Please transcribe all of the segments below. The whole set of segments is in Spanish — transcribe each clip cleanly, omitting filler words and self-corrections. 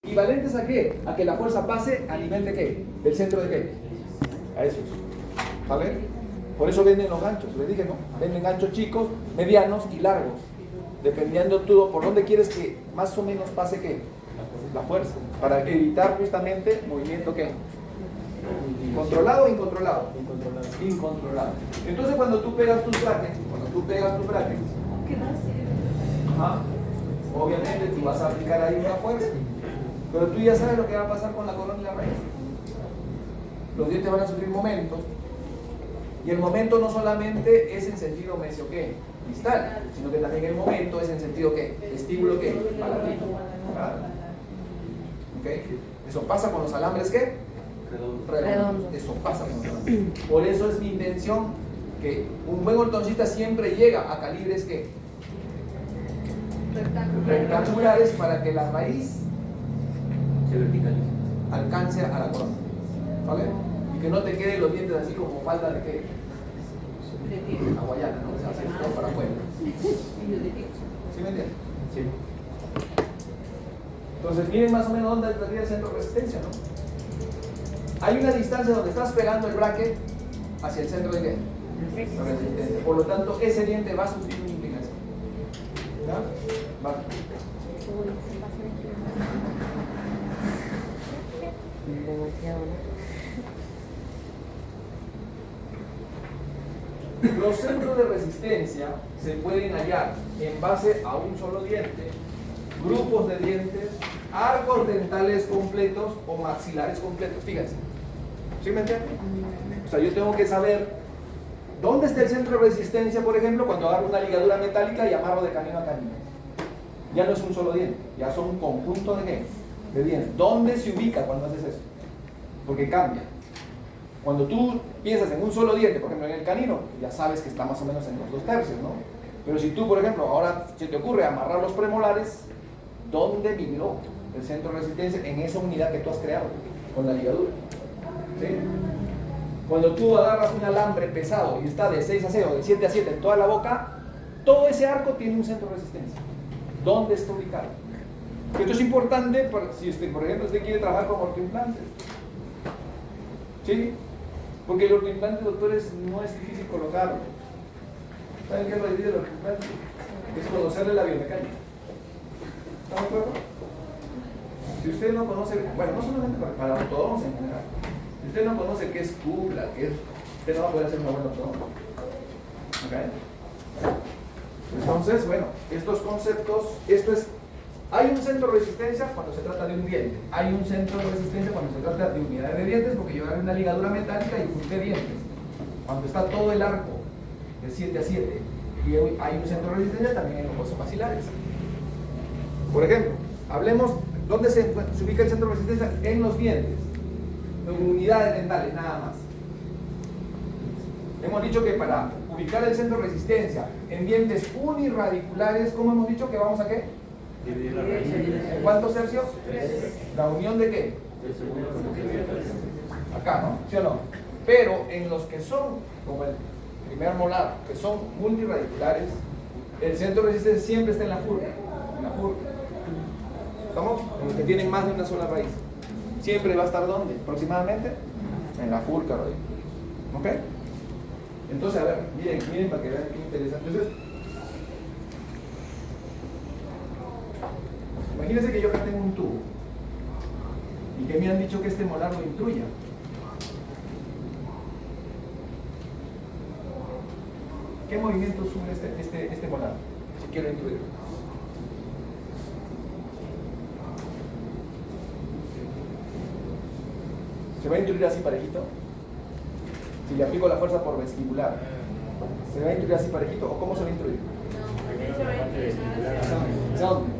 ¿Equivalentes a qué? A que la fuerza pase a nivel de qué? ¿Del centro de qué? A esos. ¿Vale? Por eso venden los ganchos, les dije, ¿no? Venden ganchos chicos, medianos y largos. Dependiendo tú por dónde quieres que más o menos pase qué? La fuerza. Para evitar justamente movimiento qué? ¿Controlado o incontrolado? Incontrolado. Entonces cuando tú pegas tus brackets, ajá, obviamente tú vas a aplicar ahí una fuerza. Pero tú ya sabes lo que va a pasar con la corona y la raíz. Los dientes van a sufrir momentos. Y el momento no solamente es en sentido mesio ¿qué? Distal, sino que también el momento es en sentido ¿qué? Estímulo ¿qué? Palatino. ¿Okay? Eso pasa con los alambres ¿qué? Redondos. Eso pasa con los alambres. Por eso es mi intención que un buen ortodoncista siempre llega a calibres ¿qué? Rectangulares para que la raíz Se verticaliza. alcance a la corona. ¿Vale? Y que no te queden los dientes así como falta de qué? Hawaiana, ¿no? O sea, así todo para afuera. ¿Sí me entiendes? Sí. Entonces, miren más o menos dónde estaría el centro de resistencia, ¿no? Hay una distancia donde estás pegando el bracket hacia el centro de qué? La resistencia. Por lo tanto, ese diente va a sufrir una inclinación. ¿Ya? Va. Demasiado, ¿no? Los centros de resistencia se pueden hallar en base a un solo diente, grupos de dientes, arcos dentales completos o maxilares completos. Fíjense. ¿Sí me entienden? O sea, yo tengo que saber dónde está el centro de resistencia, por ejemplo, cuando agarro una ligadura metálica y amarro de canino a canino. Ya no es un solo diente, ya son un conjunto de qué? De dientes. ¿Dónde se ubica cuando haces eso? Porque cambia. Cuando tú piensas en un solo diente, por ejemplo en el canino, ya sabes que está más o menos en los 2/3, ¿no? Pero si tú, por ejemplo, ahora se te ocurre amarrar los premolares, ¿dónde migró el centro de resistencia en esa unidad que tú has creado con la ligadura? ¿Sí? Cuando tú agarras un alambre pesado y está de 6 a 6 o de 7 a 7 en toda la boca, todo ese arco tiene un centro de resistencia. ¿Dónde está ubicado? Esto es importante si usted, por ejemplo, usted quiere trabajar con ortoimplantes. ¿Sí? Porque el ortoimplante, doctores, no es difícil colocarlo. ¿Saben qué es lo difícil del ortoimplante? Es conocerle la biomecánica. ¿Estamos de acuerdo? Si usted no conoce, bueno, no solamente para ortodoncia en general, si usted no conoce qué es cupla, usted no va a poder hacer una buena ortodoncia. ¿Ok? Entonces, bueno, estos conceptos, hay un centro de resistencia cuando se trata de un diente, hay un centro de resistencia cuando se trata de unidades de dientes, porque yo agarré una ligadura metálica y junté dientes. Cuando está todo el arco de 7 a 7 y hay un centro de resistencia también en los huesos maxilares. Por ejemplo, hablemos, ¿dónde se ubica el centro de resistencia? En los dientes, en unidades dentales, nada más. Hemos dicho que para ubicar el centro de resistencia en dientes unirradiculares, ¿cómo hemos dicho que vamos a qué? ¿En cuántos tercios? ¿La unión de qué? Acá, ¿no? ¿Sí o no? Pero en los que son, como el primer molar, que son multiradiculares, el centro de resistencia siempre está en la furca. En la furca. ¿Estamos? En los que tienen más de una sola raíz. Siempre va a estar ¿dónde? Aproximadamente en la furca, raíz. ¿Ok? Entonces, a ver, miren para que vean qué interesante. Entonces, imagínense que yo acá tengo un tubo y que me han dicho que este molar lo intruya. ¿Qué movimiento sube este molar si quiero intruir? ¿Se va a intruir así parejito? Si le aplico la fuerza por vestibular, ¿se va a intruir así parejito o cómo se va a intruir? ¿Hacia dónde?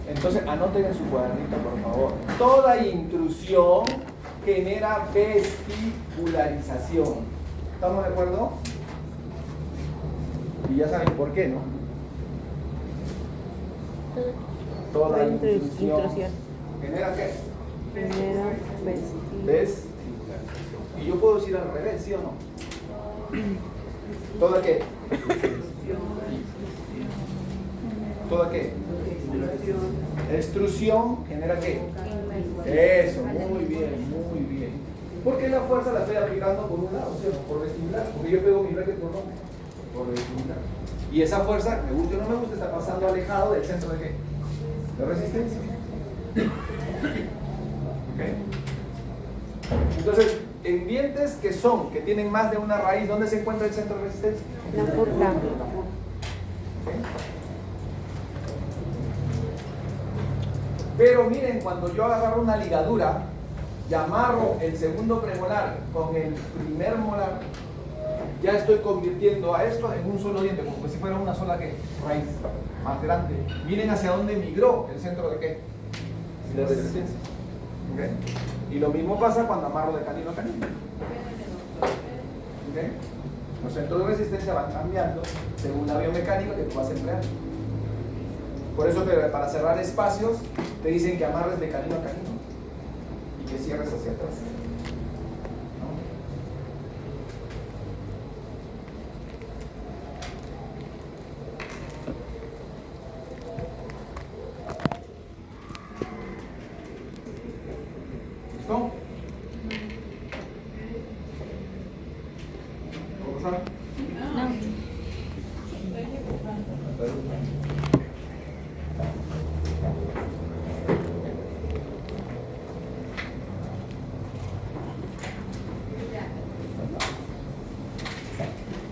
Entonces anoten en su cuadernito, por favor. Toda intrusión genera vestibularización. ¿Estamos de acuerdo? Y ya saben por qué, ¿no? Toda intrusión genera ¿qué? Genera ¿Ves? Y yo puedo decir al revés, ¿sí o no? ¿Toda qué? ¿Toda qué? Extrusión genera ¿qué? Eso, muy bien, muy bien. Porque la fuerza la estoy aplicando por un lado, ¿sí? Por vestibular. Porque yo pego mi bracket por dónde? Por vestibular. Y esa fuerza, me gusta o no me gusta, está pasando alejado del centro de ¿qué? De resistencia. ¿Okay? Entonces, en dientes que tienen más de una raíz, ¿dónde se encuentra el centro de resistencia? La furca. ¿Okay? Pero miren, cuando yo agarro una ligadura y amarro el segundo premolar con el primer molar, ya estoy convirtiendo a esto en un solo diente, como si fuera una sola ¿qué? Raíz más grande. Miren hacia dónde migró el centro de ¿qué? De resistencia. ¿Okay? Y lo mismo pasa cuando amarro de canino a canino. ¿Okay? Los centros de resistencia van cambiando según la biomecánica que tú vas a emplear. Por eso para cerrar espacios te dicen que amarres de canino a canino y que cierres hacia atrás. ¿Listo? ¿Cómo saben?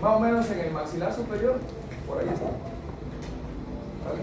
Más o menos en el maxilar superior, por ahí está. ¿Vale?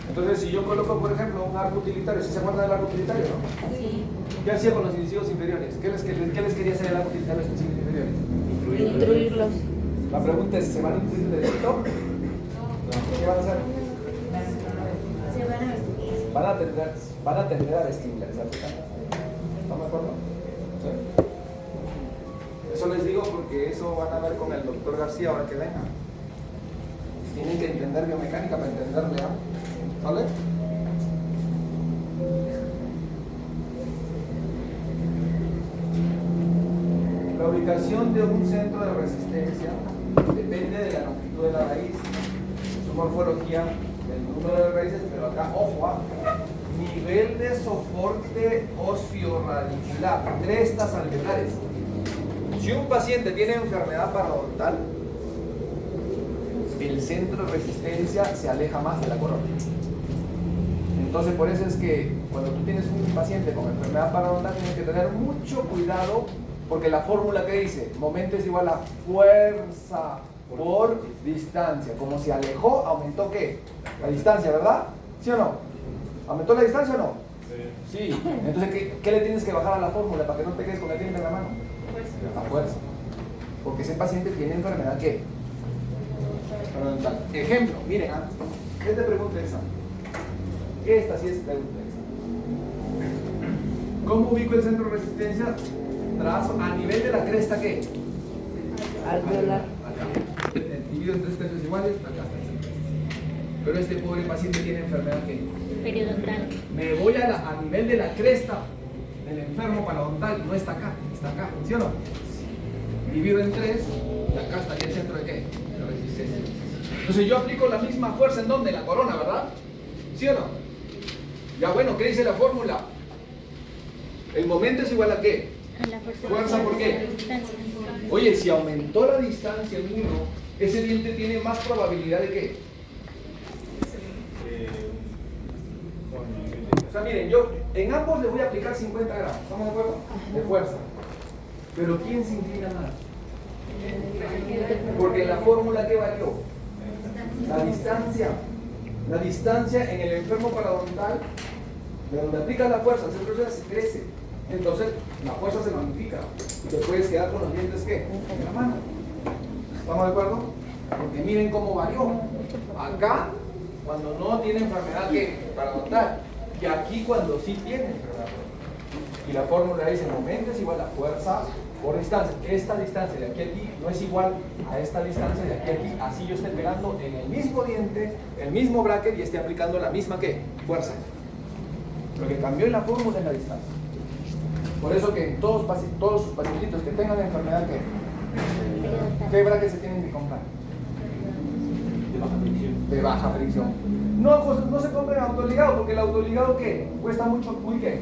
Entonces, si yo coloco, por ejemplo, un arco utilitario, ¿sí se acuerdan del arco utilitario, no? Sí. ¿Qué hacía con los incisivos inferiores? ¿Qué les quería hacer el arco utilitario a los incisivos inferiores? Instruirlos. La pregunta es, ¿se van a instruir de directo? ¿Qué van a hacer? Van a atender a vestimentarizarse. ¿Están de acuerdo? ¿Sí? Eso les digo porque eso van a ver con el doctor García ahora que venga. Tienen que entender biomecánica para entenderle, ¿ah? ¿Vale? La ubicación de un centro de resistencia depende de la longitud de la raíz, su morfología, el número de raíces, pero acá, ojo, nivel de soporte óseo-radicular, crestas alveolares. Si un paciente tiene enfermedad parodontal, el centro de resistencia se aleja más de la corona. Entonces, por eso es que cuando tú tienes un paciente con enfermedad parodontal, tienes que tener mucho cuidado, porque la fórmula que dice, momento es igual a fuerza por distancia. Como se alejó, aumentó ¿qué? La distancia, ¿verdad? ¿Sí o no? ¿Aumentó la distancia o no? Sí. Entonces, ¿qué le tienes que bajar a la fórmula para que no te quedes con el diente en la mano? La fuerza. Porque ese paciente tiene enfermedad ¿qué? Parodontal. Ejemplo, miren, ¿qué te pregunta esa? Esta sí es pregunta esa. ¿Cómo ubico el centro de resistencia? Trazo a nivel de la cresta ¿qué? Alveolar. Acá. Dividido en tres tercios iguales, acá está el centro. Pero este pobre paciente tiene enfermedad ¿qué? Periodontal. Me voy a nivel de la cresta del enfermo parodontal, no está acá, está acá, ¿sí o no? Divido en tres y acá estaría el centro de ¿qué? De resistencia. Entonces yo aplico la misma fuerza en donde, en la corona, ¿verdad? ¿Sí o no? Ya bueno, ¿qué dice la fórmula? El momento es igual a ¿qué? A la fuerza. ¿Fuerza por qué? La distancia. Oye, si aumentó la distancia en uno, ese diente tiene más probabilidad de ¿qué? O sea, miren, yo en ambos le voy a aplicar 50 gramos, ¿estamos de acuerdo? De fuerza. Pero ¿quién se inclina más? Porque la fórmula que varió, la distancia en el enfermo parodontal, de donde aplica la fuerza, se crece. Entonces la fuerza se magnifica y te puedes quedar con los dientes ¿qué? En la mano. ¿Estamos de acuerdo? Porque miren cómo varió. Acá, cuando no tiene enfermedad ¿qué? Parodontal. Y aquí cuando sí tiene enfermedad parodontal. Y la fórmula dice: momento es igual a fuerza por distancia. Esta distancia de aquí a aquí no es igual a esta distancia de aquí a aquí. Así yo esté pegando en el mismo diente, el mismo bracket y esté aplicando la misma ¿qué? Fuerza. Lo que cambió en la fórmula es la distancia. Por eso que todos sus pacientitos que tengan la enfermedad ¿qué bracket se tienen que comprar? De baja fricción. De baja fricción. No se compren autoligado, porque el autoligado ¿qué? Cuesta mucho, muy ¿qué?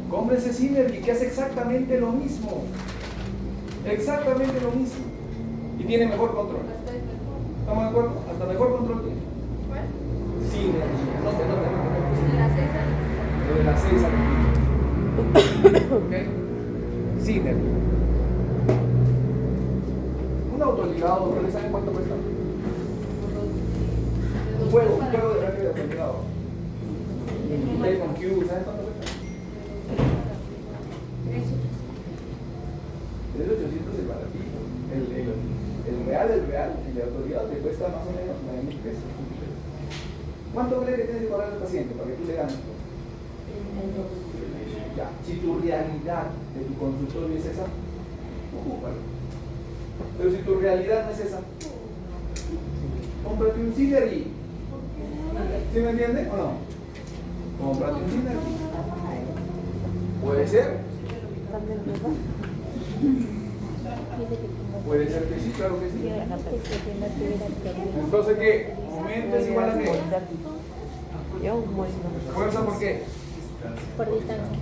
Cómprense Synergy, que hace exactamente lo mismo. Exactamente lo mismo. Y tiene mejor control. ¿Estamos de acuerdo? Hasta mejor control tiene. Synergy. No. Lo de las 6 a ¿ok? Synergy. Un autoligado, ¿ustedes saben cuánto cuesta? Un juego de bracket de autoligado. Play con Q, ¿saben cuánto cuesta? 3.800 el baratito. El real, el de autoligado te cuesta más o menos 9.000 pesos. ¿Cuánto cree que tiene que cobrar el paciente para que tú le ganes? Ya, si tu realidad de tu consultorio es esa, ocúpalo. Pero si tu realidad no es esa, cómprate un Synergy. ¿Sí me entiende o no? Cómprate un Synergy. ¿Puede ser? Puede ser que sí, claro que sí. Entonces, ¿qué? Momento es igual a qué. ¿Fuerza por qué? Por distancia.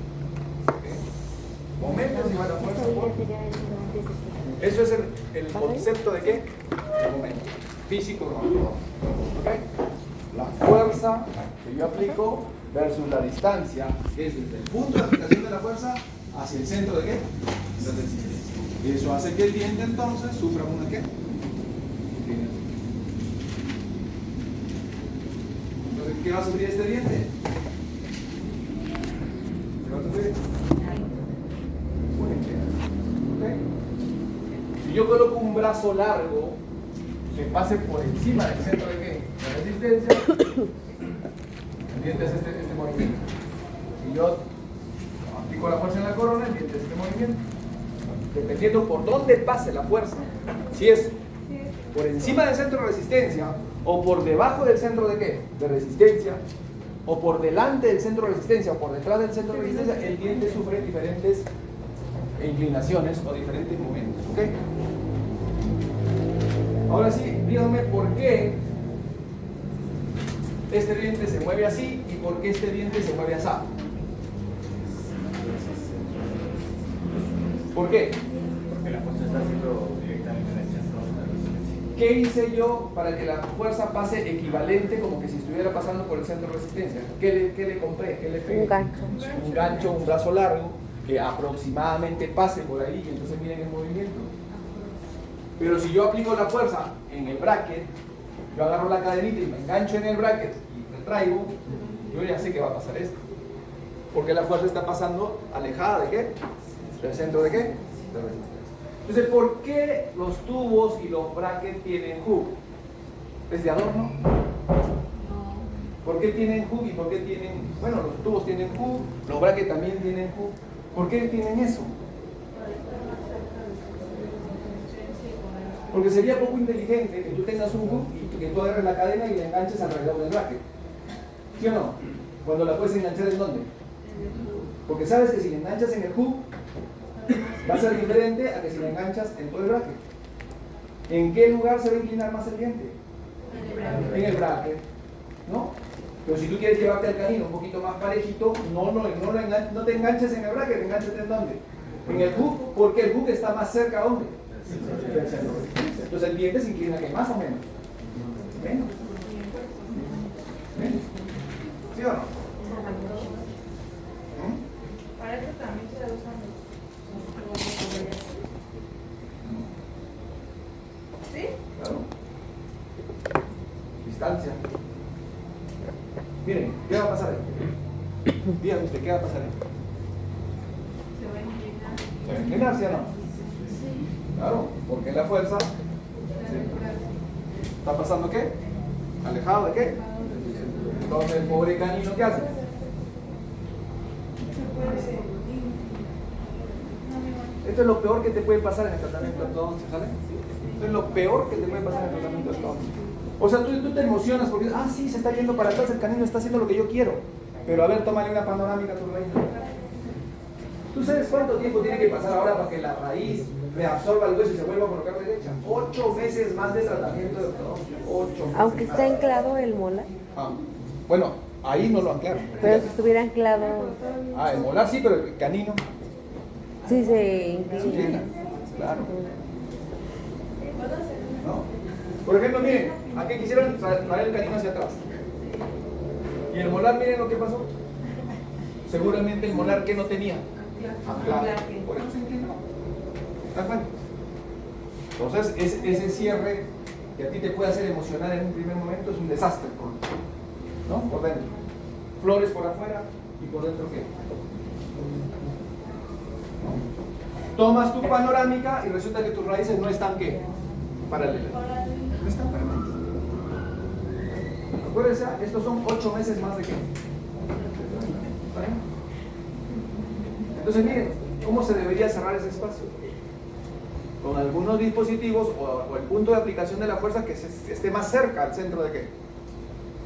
Momento es igual a fuerza por. Eso es el concepto de qué? El momento. Físico no. ¿Okay? La fuerza que yo aplico versus la distancia, que es desde el punto de aplicación de la fuerza hacia el centro de qué? De resistencia. Y eso hace que el diente entonces sufra una qué? Entonces, ¿qué va a sufrir este diente? ¿Qué va a sufrir? Una inclinación. ¿Okay? Si yo coloco un brazo largo que pase por encima del centro de qué? De resistencia, el diente es este movimiento. Si yo aplico la fuerza en la corona, el diente es este movimiento. Dependiendo por dónde pase la fuerza, si es por encima del centro de resistencia o por debajo del centro de qué? De resistencia, o por delante del centro de resistencia o por detrás del centro de resistencia, el diente sufre diferentes inclinaciones o diferentes momentos. ¿Okay? Ahora sí, díganme por qué este diente se mueve así y por qué este diente se mueve así. ¿Por qué? Porque la fuerza está haciendo directamente en el centro de la resistencia. ¿Qué hice yo para que la fuerza pase equivalente como que si estuviera pasando por el centro de resistencia? ¿Qué le compré? ¿Qué le pegué? Un gancho. Un gancho, un brazo largo que aproximadamente pase por ahí y entonces miren el movimiento. Pero si yo aplico la fuerza en el bracket, yo agarro la cadenita y me engancho en el bracket y retraigo, yo ya sé que va a pasar esto. Porque la fuerza está pasando alejada de qué? ¿Del centro de qué? De resistencia. Entonces, ¿por qué los tubos y los brackets tienen hook? ¿Es de adorno? ¿Por qué tienen hook y por qué tienen... Bueno, los tubos tienen hook, los brackets también tienen hook. ¿Por qué tienen eso? Porque sería poco inteligente que tú tengas un hook y que tú agarres la cadena y la enganches alrededor del bracket. ¿Sí o no? Cuando la puedes enganchar, ¿en dónde? Porque sabes que si la enganchas en el hook, va a ser diferente a que si la enganchas en todo el bracket. ¿En qué lugar se va a inclinar más el diente? En el bracket, ¿no? Pero si tú quieres llevarte al canino un poquito más parejito, no te enganches en el bracket, enganchate en dónde? En el hook, porque el hook está más cerca a dónde? Del centro. Entonces el diente se inclina que más o menos. Menos. ¿Menos? ¿Sí o no? Para eso también se usan los distancia. Miren, ¿qué va a pasar ahí? Dígame usted, ¿qué va a pasar ahí? Se va a inclinar. ¿Se va a inclinar, sí o no? Sí. Claro, porque la fuerza está pasando ¿qué? ¿Alejado de qué? Entonces el pobre canino, ¿qué hace? Esto es lo peor que te puede pasar en el tratamiento de ortodoncia, ¿sale? Esto es lo peor que te puede pasar en el tratamiento de ortodoncia. O sea, tú te emocionas porque, sí, se está yendo para atrás, el canino está haciendo lo que yo quiero. Pero a ver, tómale una panorámica a tu raíz. ¿Tú sabes cuánto tiempo tiene que pasar ahora para que la raíz reabsorba el hueso y se vuelva a colocar derecha? 8 meses más de tratamiento de ortodoncia. 8 meses. Aunque está anclado el molar. Bueno, ahí no lo anclaron. Pero si estuviera anclado, El molar sí, pero el canino. sí se Se inclina. inclina. Claro. ¿No? Por ejemplo, miren, aquí quisieron traer el canino hacia atrás. Y el molar, miren lo que pasó. Seguramente el molar que no tenía. Anclado. Por eso se inclinó. ¿Estás bien? Entonces, ese cierre que a ti te puede hacer emocionar en un primer momento es un desastre, ¿no? Por dentro. Flores por afuera y por dentro ¿qué? Tomas tu panorámica y resulta que tus raíces no están ¿qué? Paralelas. No están paralelas. Acuérdense, estos son 8 meses más de qué. ¿Vale? Entonces miren, ¿cómo se debería cerrar ese espacio? Con algunos dispositivos o el punto de aplicación de la fuerza que esté más cerca al centro de qué.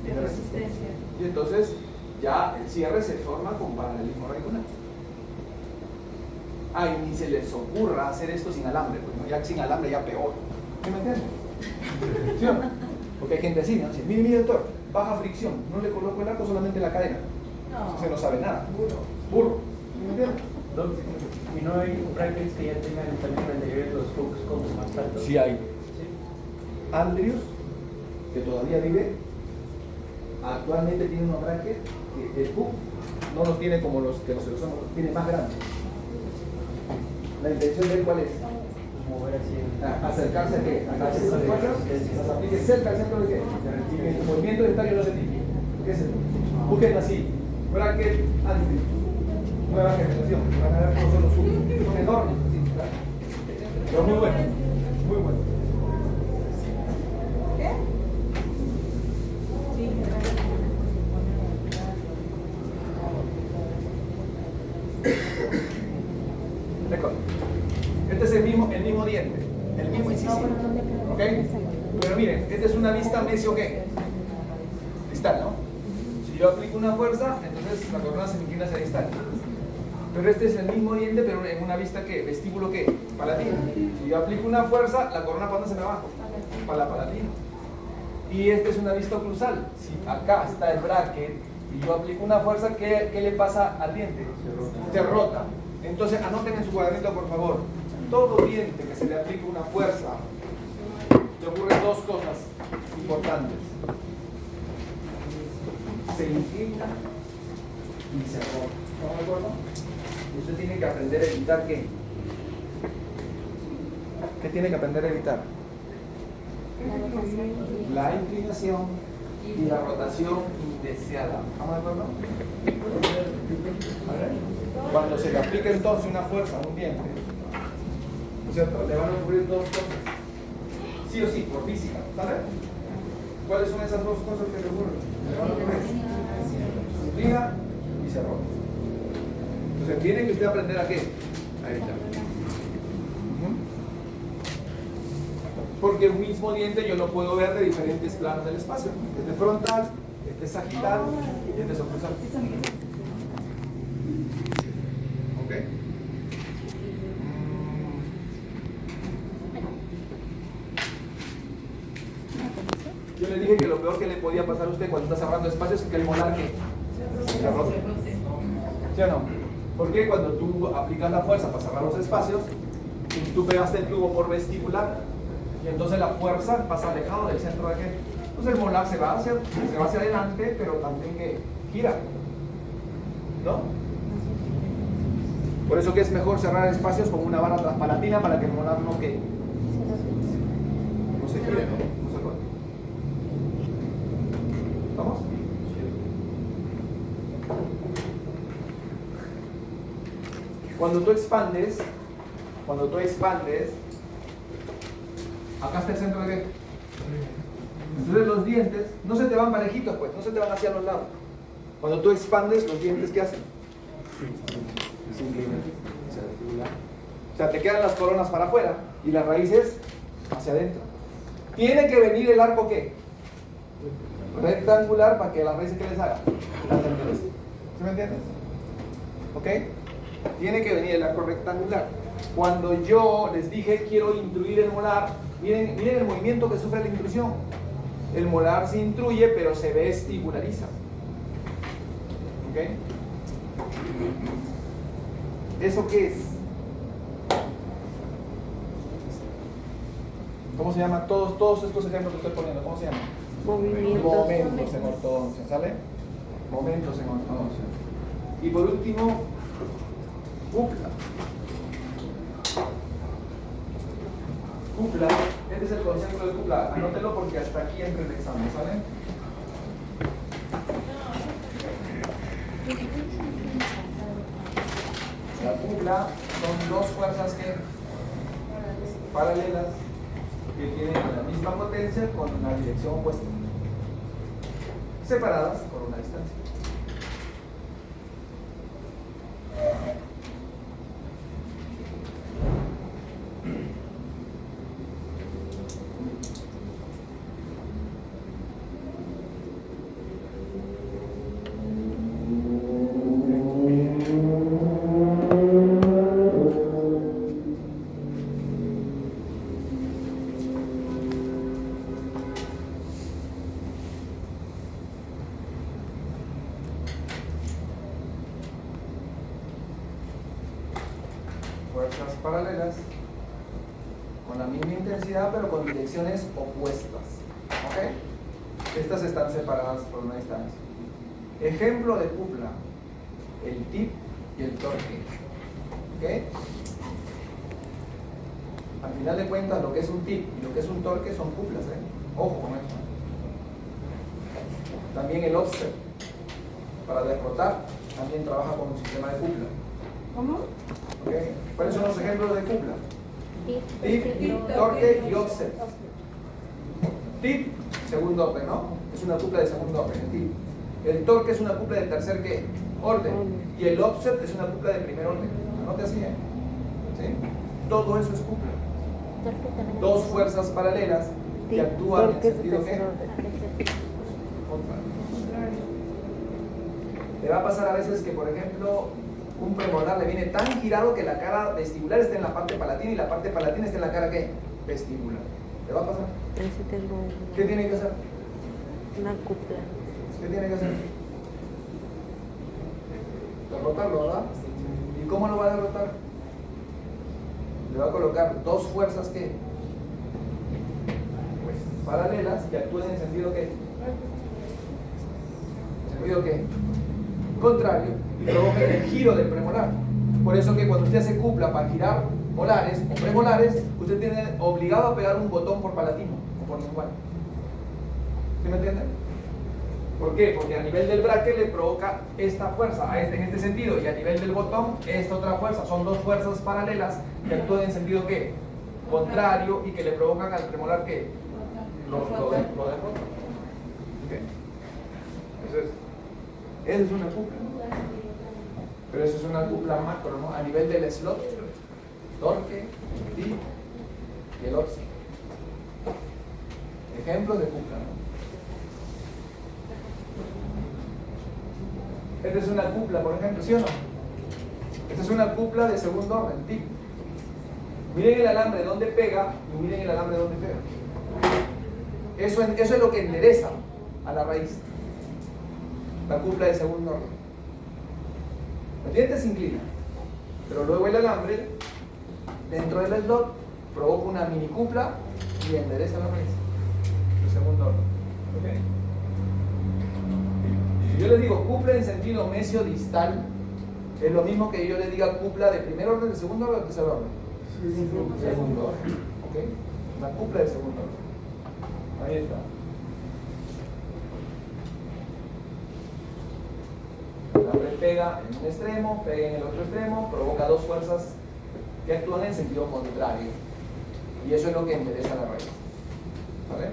De resistencia. Y entonces ya el cierre se forma con paralelismo radicular. Y ni se les ocurra hacer esto sin alambre, pues, ¿no? Ya sin alambre ya peor. ¿Sí me entienden? ¿Sí o no? Porque hay gente así, ¿no? Dice, mire doctor, baja fricción, no le coloco el arco, solamente la cadena. No. Se no sabe nada. Burro. ¿Sí me entienden? ¿Y no hay brackets que ya tengan también anteriores los hooks como más altos? Sí hay. ¿Sí? Andrews, que todavía vive, actualmente tiene unos brackets que el hook no los tiene como los que los usamos, los tiene más grandes. ¿La intención de él cuál es? Mover así. Acercarse a qué? A las fuerzas, las aplique cerca al centro de qué? Y que el movimiento dentario no se tire. ¿Qué es esto? Busquen así, bracket Andrews, nueva generación, van a ver cómo son los hooks, son enormes, así, ¿verdad? Pero muy buenos, muy buenos. ¿Qué? Sí. Recuerda. Este es el mismo diente, el mismo incisivo. ¿Ok? Pero miren, esta es una vista mesio ¿qué? Distal, ¿no? Si yo aplico una fuerza, entonces la corona se me inclina hacia distal. Pero este es el mismo diente, pero en una vista ¿qué? Vestíbulo ¿qué? Palatino. Si yo aplico una fuerza, la corona ¿para dónde se me va? Para la palatino. Y esta es una vista oclusal. Si acá está el bracket y yo aplico una fuerza, ¿qué le pasa al diente? Se rota. Entonces anoten en su cuadernito, por favor. Todo diente que se le aplique una fuerza, le ocurren dos cosas importantes. Se inclina y se rota. ¿Estamos de acuerdo? Usted tiene que aprender a evitar ¿qué? ¿Qué tiene que aprender a evitar? La inclinación y la rotación indeseada. ¿Estamos de acuerdo? A ver. Cuando se le aplica entonces una fuerza a un diente, ¿no es cierto? Le van a ocurrir dos cosas. Sí o sí, por física. ¿Sabes? ¿Cuáles son esas dos cosas que le ocurren? Le van a ocurrir. Se inclina y se rota. Entonces tiene que usted aprender a qué? A evitar. Porque el mismo diente yo lo puedo ver de diferentes planos del espacio. Este frontal, este sagital y este oclusal. ¿Ok? Yo le dije que lo peor que le podía pasar a usted cuando está cerrando espacios es que el molar que se rote. ¿Sí o no? Porque cuando tú aplicas la fuerza para cerrar los espacios, y tú pegaste el tubo por vestibular, y entonces la fuerza pasa alejado del centro de qué. Entonces el molar se va hacia adelante, pero también que gira. ¿No? Por eso que es mejor cerrar espacios con una barra transpalatina para que el molar no quede. No se gire, ¿no? No se corte. Cuando tú expandes, acá está el centro de qué. Entonces los dientes no se te van parejitos, pues, no se te van hacia los lados. Cuando tú expandes, los dientes, ¿qué hacen? Se inclinan. O sea, te quedan las coronas para afuera y las raíces hacia adentro. Tiene que venir el arco, ¿qué? Rectangular, para que las raíces, ¿qué les haga? Las enderece. ¿Sí me entiendes? ¿Ok? Tiene que venir el arco rectangular. Cuando yo les dije quiero intruir el molar, miren el movimiento que sufre la intrusión. El molar se intruye, pero se vestibulariza. ¿Ok? ¿Eso qué es? ¿Cómo se llama? Todos estos ejemplos que estoy poniendo, ¿cómo se llama? Movimientos. Momentos en ortodoncia, ¿sale? Momentos en ortodoncia. Y por último, cupla. Cupla, este es el concepto de cupla. Anótelo porque hasta aquí entra el examen, ¿sale? La cupla son dos fuerzas que paralelas que tienen la misma potencia con la dirección opuesta, separadas por una distancia. Fuerzas paralelas con la misma intensidad pero con direcciones opuestas. ¿Ok? Estas están separadas por una distancia. Ejemplo de cupla: el tip y el torque. ¿Ok? Al final de cuentas, lo que es un tip y lo que es un torque son cuplas, ¿eh? Ojo con eso. También el offset, para derrotar, también trabaja con un sistema de cupla. ¿Cómo? ¿Okay? ¿Cuáles son los ejemplos de cupla? Tip, torque y offset. Tip, segundo orden, ¿no? Es una cupla de segundo orden, el tip. El torque es una cupla de tercer ¿qué? Orden. Y el offset es una cupla de primer orden. Anote así, ¿eh? ¿Sí? Todo eso es cupla. Dos fuerzas paralelas que actúan en sentido ¿qué? Contrario. Le va a pasar a veces que, por ejemplo, un premolar le viene tan girado que la cara vestibular está en la parte palatina y la parte palatina está en la cara ¿qué? Vestibular. ¿Le va a pasar? ¿Qué tiene que hacer? Una cupla. ¿Qué tiene que hacer? Derrotarlo, ¿verdad? ¿Y cómo lo va a derrotar? Le va a colocar dos fuerzas que pues paralelas que actúen en sentido ¿qué? ¿Sentido qué? Contrario, y provoca el giro del premolar. Por eso que cuando usted hace cupla para girar molares o premolares, usted tiene obligado a pegar un botón por palatino o por lingual. ¿Sí me entienden? ¿Por qué? Porque a nivel del braque le provoca esta fuerza, en este sentido, y a nivel del botón, esta otra fuerza. Son dos fuerzas paralelas que actúan en sentido ¿qué? Contrario y que le provocan al premolar ¿qué? Lo derrota. ¿Okay? Entonces, esa es una cupla, pero eso es una cupla macro, ¿no? A nivel del slot, torque, tip y el offset. Ejemplos de cupla, ¿no? Esta es una cupla, por ejemplo, ¿sí o no? Esta es una cupla de segundo orden, tip. Miren el alambre donde pega y miren el alambre donde pega. Eso es lo que endereza a la raíz. La cupla de segundo orden. El diente se inclina, pero luego el alambre dentro del slot provoca una mini cupla y endereza la raíz de segundo orden. ¿Okay? Si yo les digo cupla en sentido mesio-distal, es lo mismo que yo les diga cupla de primer orden, de segundo orden o de tercer orden. Segundo orden. ¿Okay? Una cupla de segundo orden. Ahí está. El alambre pega pega en un extremo, pega en el otro extremo, provoca dos fuerzas que actúan en sentido contrario. Y eso es lo que endereza la raíz. ¿Vale?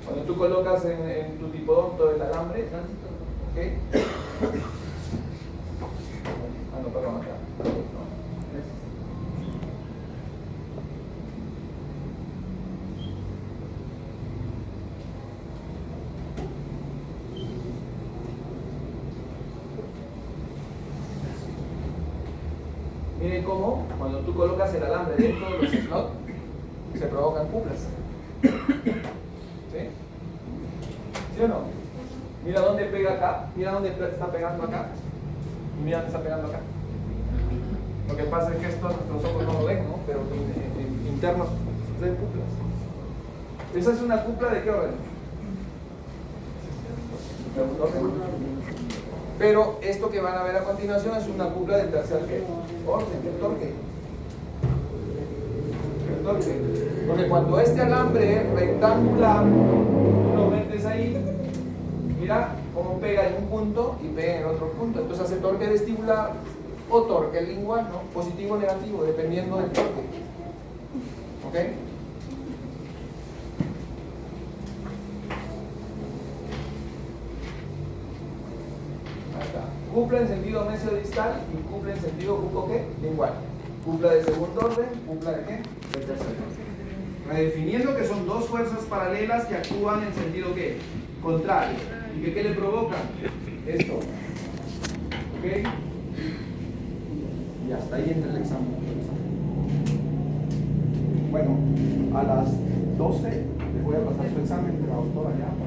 Cuando tú colocas en tu tipodonto el alambre, ¿ok? Ah, no, perdón, acá. No. Miren cómo cuando tú colocas el alambre dentro de los slots se provocan cuplas. ¿Sí? ¿Sí o no? Mira dónde pega acá, mira dónde está pegando acá y mira dónde está pegando acá. Lo que pasa es que esto los ojos no lo ven, ¿no? Pero internos suceden cuplas. ¿Esa es una cupla de qué orden? Pero esto que van a ver a continuación es una cupla del tercer orden, del torque. El torque. Porque cuando este alambre es rectangular, tú lo metes ahí, mira cómo pega en un punto y pega en el otro punto. Entonces hace torque vestibular o torque lingual, ¿no? Positivo o negativo, dependiendo del torque. ¿Ok? Cupla en sentido mesio-distal y cupla en sentido buco-¿qué? Lingual. Cupla de segundo orden, cupla de ¿qué? De tercer orden. Redefiniendo que son dos fuerzas paralelas que actúan en sentido ¿qué? Contrario. ¿Y que qué le provocan? Esto. ¿Ok? Y hasta ahí entra el examen. Bueno, a las 12 les voy a pasar su examen de la doctora ya.